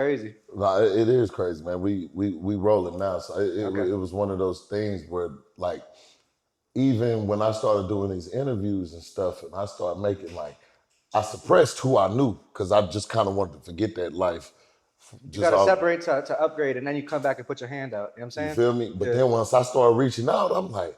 Crazy. No, it is crazy, man. We rolling now. So Okay. it was one of those things where, like, even when I started doing these interviews and stuff, and I started making, like, I suppressed who I knew because I just kind of wanted to forget that life. You Just got to all, separate to upgrade, and then you come back and put your hand out. You know what I'm you saying? feel me? But Yeah. then once I started reaching out, I'm like,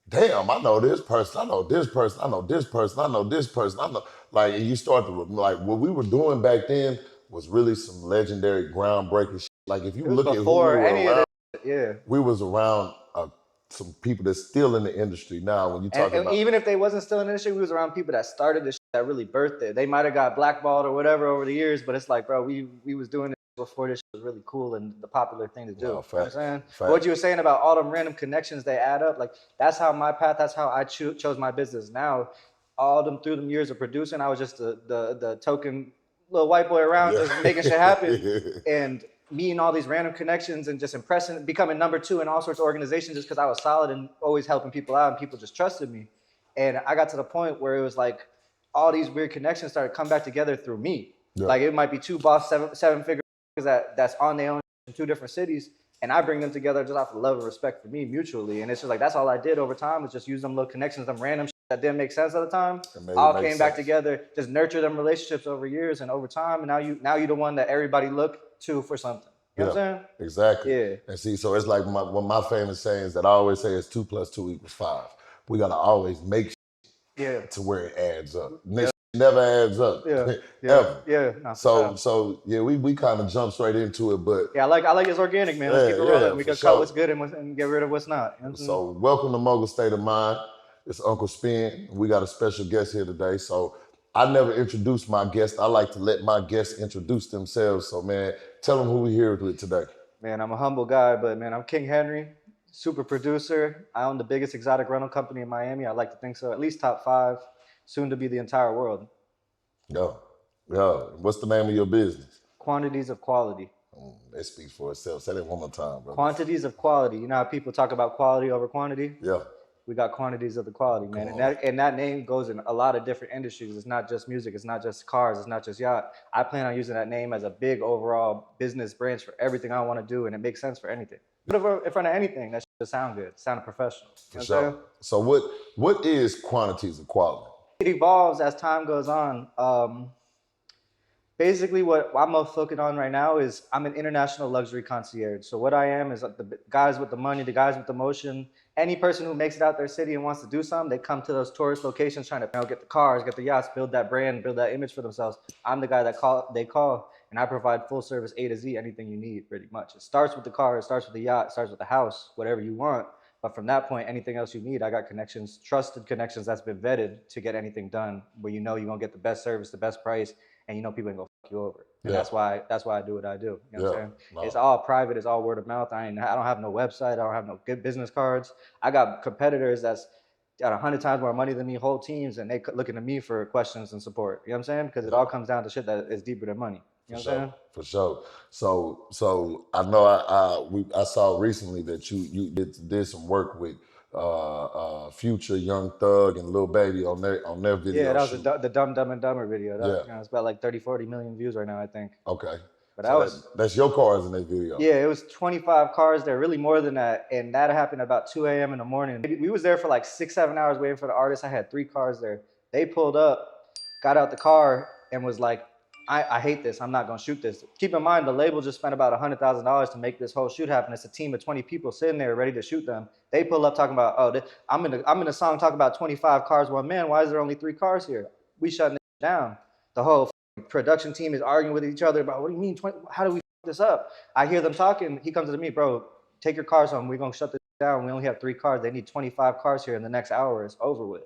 damn, I know this person, I know this person, I know this person, I know this person, I know, like, and you start to, like, what we were doing back then was really some legendary, groundbreaking shit. Like, if you It was look at who we before were any of around, this. Yeah. we was around some people that's still in the industry now. When you talking And about, even if they wasn't still in the industry, we was around people that started this shit, that really birthed it. They might have got blackballed or whatever over the years, but it's like, bro, we was doing this before this shit was really cool and the popular thing to do. You know what I'm saying? But what you were saying about all them random connections they add up, like that's how my path, that's how I chose my business. Now, all them through them years of producing, I was just the token little white boy around, just making shit happen. And meeting all these random connections and just impressing, becoming number two in all sorts of organizations just because I was solid and always helping people out and people just trusted me. And I got to the point where it was like all these weird connections started coming back together through me. Yeah. Like it might be two boss seven figure that's on their own in two different cities, and I bring them together just off of love and respect for me mutually. And it's just like that's all I did over time was just use them little connections, them random shit that didn't make sense at the time. All came back together, just nurture them relationships over years and over time. And now you're the one that everybody look to for something. You know what I'm saying? Exactly. Yeah. And see, so it's like one of my famous sayings that I always say is 2 + 2 = 5. We gotta always make to where it adds up. This never adds up. Ever. Yeah. No, so yeah, we kind of jump straight into it, but yeah, I like it's organic, man. Let's keep it rolling. We can cut what's good and get rid of what's not. You know what so welcome to Mogul State of Mind. It's Uncle Spin. We got a special guest here today. So I never introduce my guest. I like to let my guests introduce themselves. So man, tell them who we here with today. Man, I'm a humble guy, but man, I'm King Henry, super producer. I own the biggest exotic rental company in Miami. I like to think so. At least top 5, soon to be the entire world. Yo. What's the name of your business? Quantities of quality. That speaks for itself. Say that one more time, bro. Quantities of quality. You know how people talk about quality over quantity? Yeah. We got quantities of the quality, man. And that name goes in a lot of different industries. It's not just music. It's not just cars. It's not just yacht. I plan on using that name as a big overall business branch for everything I want to do, and it makes sense for anything. But in front of anything, that should sound good, sound professional. For sure. So what is quantities of quality? It evolves as time goes on. Basically, what I'm most focused on right now is I'm an international luxury concierge. So what I am is like the guys with the money, the guys with the motion. Any person who makes it out their city and wants to do something, they come to those tourist locations trying to get the cars, get the yachts, build that brand, build that image for themselves. I'm the guy that they call, and I provide full service A to Z, anything you need, pretty much. It starts with the car, it starts with the yacht, it starts with the house, whatever you want. But from that point, anything else you need, I got connections, trusted connections that's been vetted to get anything done where you know you're gonna get the best service, the best price, and you know people ain't gonna fuck you over. And that's why I do what I do. You know what I'm saying? No. It's all private, it's all word of mouth. I don't have no website, I don't have no good business cards. I got competitors that's got 100 times more money than me, whole teams, and they looking to me for questions and support. You know what I'm saying? Because it all comes down to shit that is deeper than money. You know what I'm saying? For sure. So I know I saw recently that you did some work with Future, Young Thug, and Lil Baby on their video. Yeah, that was the Dumb and Dumber video. You know, it's about like 30-40 million views right now, I think. Okay. But so that's your cars in that video. Yeah, it was 25 cars there, really more than that. And that happened about 2 a.m. in the morning. We was there for like 6-7 hours waiting for the artist. I had 3 cars there. They pulled up, got out the car, and was like, I hate this. I'm not going to shoot this. Keep in mind, the label just spent about $100,000 to make this whole shoot happen. It's a team of 20 people sitting there ready to shoot them. They pull up talking about, oh, I'm in a song talking about 25 cars, one man. Why is there only 3 cars here? We shutting it down. The whole production team is arguing with each other about, what do you mean, 20? How do we this up? I hear them talking. He comes to me, bro, take your cars home. We're going to shut this down. We only have 3 cars. They need 25 cars here in the next hour. It's over with.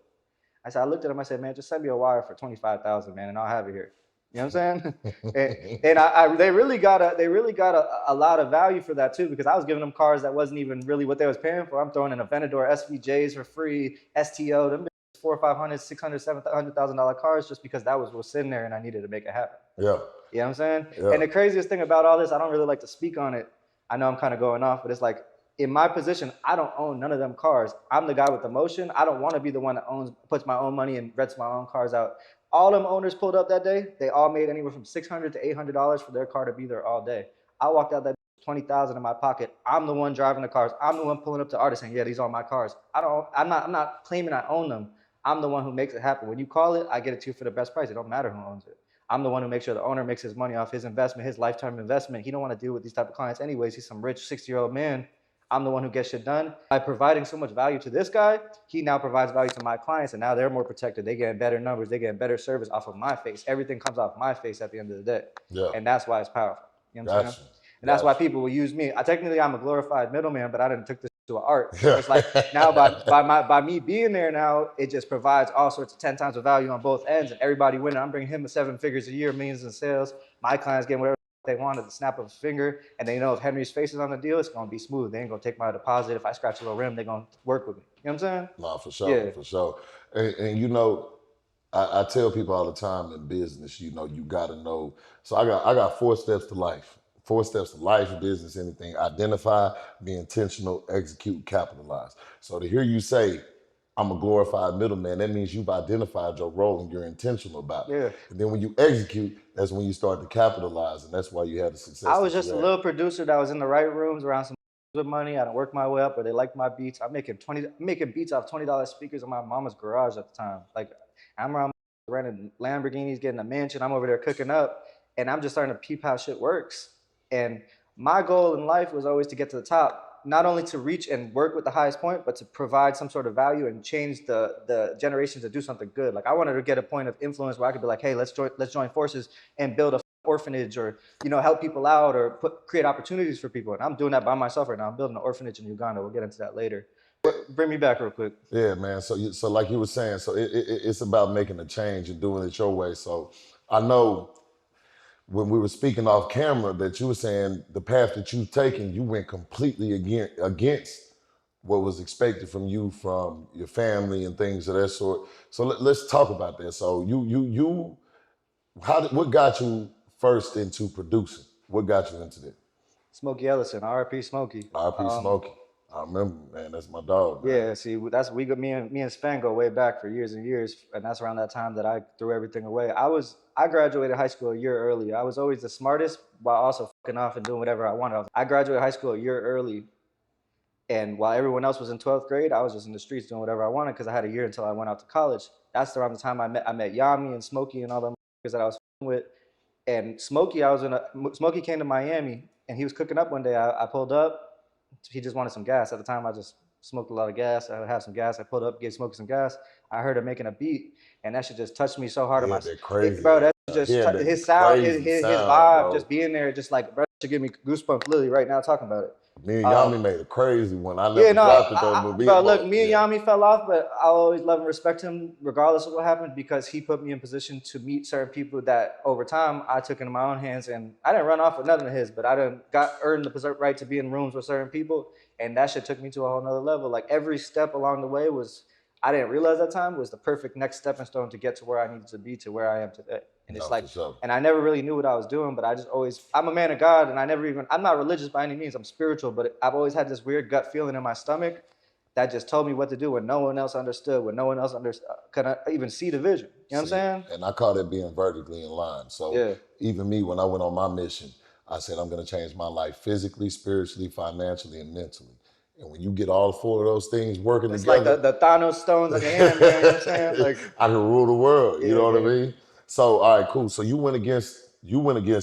I looked at him. I said, man, just send me a wire for 25,000, man, and I'll have it here. You know what I'm saying? and they really got a lot of value for that too, because I was giving them cars that wasn't even really what they was paying for. I'm throwing in Aventador SVJs for free, STO, them $400,000, $500,000, $600,000, $700,000 cars, just because that was what's sitting there and I needed to make it happen. Yeah. You know what I'm saying? Yeah. And the craziest thing about all this, I don't really like to speak on it. I know I'm kind of going off, but it's like, in my position, I don't own none of them cars. I'm the guy with the motion. I don't want to be the one that puts my own money and rents my own cars out. All them owners pulled up that day. They all made anywhere from $600 to $800 for their car to be there all day. I walked out that 20,000 in my pocket. I'm the one driving the cars. I'm the one pulling up to artists saying, yeah, these are my cars. I'm not claiming I own them. I'm the one who makes it happen. When you call it, I get it to you for the best price. It don't matter who owns it. I'm the one who makes sure the owner makes his money off his investment, his lifetime investment. He don't want to deal with these type of clients anyways. He's some rich 60-year-old man. I'm the one who gets shit done. By providing so much value to this guy, he now provides value to my clients, and now they're more protected. They get better numbers. They get better service off of my face. Everything comes off my face at the end of the day. Yeah. And that's why it's powerful. You know what I'm saying? And that's why people will use me. Technically, I'm a glorified middleman, but I didn't took this to an art. So it's like now by me being there now, it just provides all sorts of 10 times of value on both ends, and everybody winning. I'm bringing him 7 figures a year, millions in sales. My clients getting whatever they want at the snap of a finger, and they know if Henry's face is on the deal, it's gonna be smooth. They ain't gonna take my deposit. If I scratch a little rim, they're gonna work with me. You know what I'm saying? No, for sure, for sure. And you know, I tell people all the time in business, you know, you gotta know. So I got 4 steps to life. 4 steps to life, business, anything. Identify, be intentional, execute, capitalize. So to hear you say, I'm a glorified middleman, that means you've identified your role and you're intentional about it. Yeah. And then when you execute, that's when you start to capitalize, and that's why you had the success. I was just a little producer that was in the right rooms around some good money. I done worked my way up, but they liked my beats. I'm making beats off $20 speakers in my mama's garage at the time. Like I'm around renting Lamborghinis, getting a mansion. I'm over there cooking up, and I'm just starting to peep how shit works. And my goal in life was always to get to the top, not only to reach and work with the highest point, but to provide some sort of value and change the generations to do something good. Like I wanted to get a point of influence where I could be like, hey, let's join forces and build a orphanage, or help people out, or create opportunities for people. And I'm doing that by myself right now. I'm building an orphanage in Uganda. We'll get into that later. Bring me back real quick. Yeah, man. So like you were saying, so it's about making a change and doing it your way. So I know when we were speaking off camera that you were saying the path that you've taken, you went completely against what was expected from you, from your family and things of that sort. So let's talk about that. So what got you first into producing? What got you into that? Smokey Ellison, R.I.P. Smokey. R.I.P. Smokey. I remember, man. That's my dog, man. Yeah, see, me and Sven go way back for years and years, and that's around that time that I threw everything away. I graduated high school a year early. I was always the smartest, while also fucking off and doing whatever I wanted. I graduated high school a year early, and while everyone else was in 12th grade, I was just in the streets doing whatever I wanted because I had a year until I went out to college. That's around the time I met Yami and Smokey and all them that I was with. And Smokey came to Miami, and he was cooking up one day. I pulled up. He just wanted some gas. At the time, I just smoked a lot of gas. I would have some gas. I pulled up, gave Smokey some gas. I heard him making a beat, and that shit just touched me so hard. Bro, that just his sound, his vibe, bro. Just being there, just like, bro, should give me goosebumps literally right now talking about it. Me and Yami made a crazy one. I never dropped it though. Bro, look, me and Yami fell off, but I always love and respect him regardless of what happened, because he put me in position to meet certain people that over time I took into my own hands. And I didn't run off with nothing of his, but I earned the right to be in rooms with certain people, and that shit took me to a whole nother level. Like every step along the way I didn't realize that time was the perfect next stepping stone to get to where I needed to be, to where I am today. And it's and I never really knew what I was doing, but I'm a man of God, and I'm not religious by any means, I'm spiritual, but I've always had this weird gut feeling in my stomach that just told me what to do when no one else understood, when no one else could even see the vision. You know what I'm saying? And I call it being vertically in line. So even me, when I went on my mission, I said, I'm gonna change my life physically, spiritually, financially, and mentally. And when you get all 4 of those things working together. It's like the Thanos stones on your hand, man, you know what I'm saying? Like, I can rule the world, you know what I mean? So, all right, cool. So you went against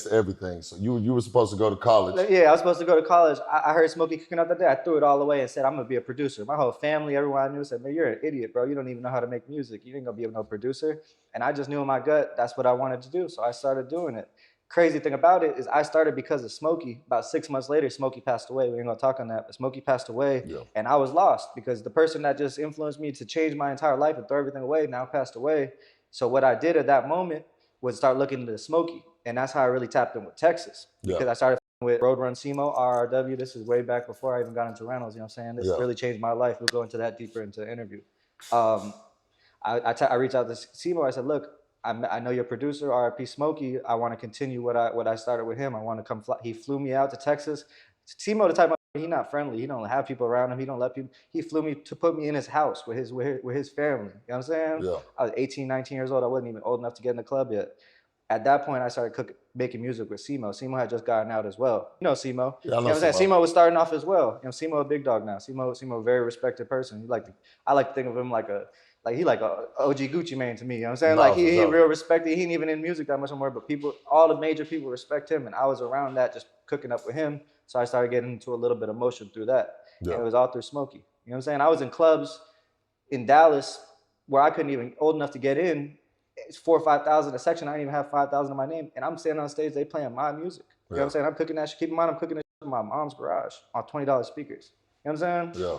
everything. So you were supposed to go to college. Yeah, I was supposed to go to college. I heard Smokey cooking up that day. I threw it all away and said, I'm gonna be a producer. My whole family, everyone I knew said, man, you're an idiot, bro. You don't even know how to make music. You ain't gonna be no producer. And I just knew in my gut, that's what I wanted to do. So I started doing it. Crazy thing about it is I started because of Smokey. About 6 months later, Smokey passed away. We ain't gonna talk on that, but Smokey passed away, and I was lost because the person that just influenced me to change my entire life and throw everything away now passed away. So what I did at that moment was start looking into Smokey, and that's how I really tapped in with Texas, because I started with Road Run Simo, RRW. This is way back before I even got into rentals. You know what I'm saying? This really changed my life. We'll go into that deeper into the interview. I reached out to Simo. I said, look, I know you're a producer, RIP Smokey. I want to continue what I started with him. I want to come fly. He flew me out to Texas. Simo, the type of He not friendly. He don't have people around him. He don't let people. He flew me to put me in his house with his family. You know what I'm saying? Yeah. I was 18, 19 years old. I wasn't even old enough to get in the club yet. At that point, I started making music with Simo. Simo had just gotten out as well. You know Simo. Yeah, I know You know what I'm saying? Simo. Simo was starting off as well. You know, Simo a big dog now. Simo a very respected person. I like to think of him like he like a OG Gucci Mane to me. You know what I'm saying? Like No, for he sure. real respected. He ain't even in music that much anymore. But all the major people respect him, and I was around that, just cooking up with him. So I started getting into a little bit of motion through that, Yeah. and it was all through Smokey. You know what I'm saying? I was in clubs in Dallas where I couldn't even old enough to get in. It's 4 or 5,000 a section. I didn't even have 5,000 in my name, and I'm standing on stage. They playing my music. You know what I'm saying? I'm cooking that shit. Keep in mind, I'm cooking that shit in my mom's garage on $20 speakers. You know what I'm saying? Yeah.